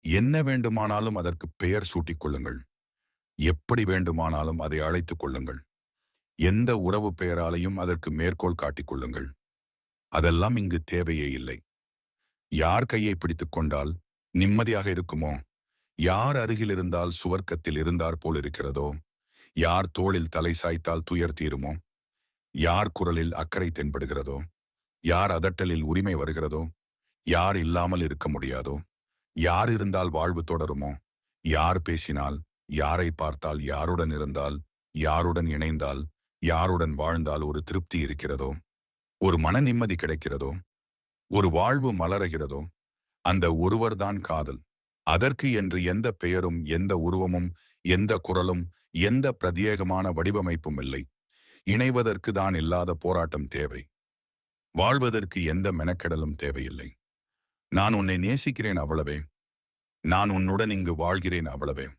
என்ன வேண்டுமானாலும் அதற்கு பெயர் சூட்டிக் கொள்ளுங்கள். எப்படி வேண்டுமானாலும் அதை அழைத்துக் கொள்ளுங்கள். எந்த உறவு பெயராலையும் அதற்கு மேற்கோள் காட்டிக் கொள்ளுங்கள். அதெல்லாம் இங்கு தேவையே இல்லை. யார் கையை பிடித்துக் கொண்டால் நிம்மதியாக இருக்குமோ, யார் அருகில் இருந்தால் சுவர்க்கத்தில் இருந்தார் போல் இருக்கிறதோ, யார் தோளில் தலை சாய்த்தால் துயர் தீருமோ, யார் குரலில் அக்கறை தென்படுகிறதோ, யார் அதட்டலில் உரிமை வருகிறதோ, யார் இல்லாமல் இருக்க முடியாதோ, யார் இருந்தால் வாழ்வு தொடருமோ, யார் பேசினால், யாரை பார்த்தால், யாருடன் இருந்தால், யாருடன் இணைந்தால், யாருடன் வாழ்ந்தால் ஒரு திருப்தி இருக்கிறதோ, ஒரு மன நிம்மதி கிடைக்கிறதோ, ஒரு வாழ்வு மலருகிறதோ, அந்த ஒருவர்தான் காதல். அதற்கு என்று எந்த பெயரும், எந்த உருவமும், எந்த குரலும், எந்த பிரத்யேகமான வடிவமைப்பும் இல்லை. இணைவதற்கு தான் இல்லாத போராட்டம் தேவை. வாழ்வதற்கு எந்த மெனக்கெடலும் தேவையில்லை. நான் உன்னை நேசிக்கிறேன் அவ்வளவே. நான் உன்னுடன் இங்கு வாழ்கிறேன் அவ்வளவே.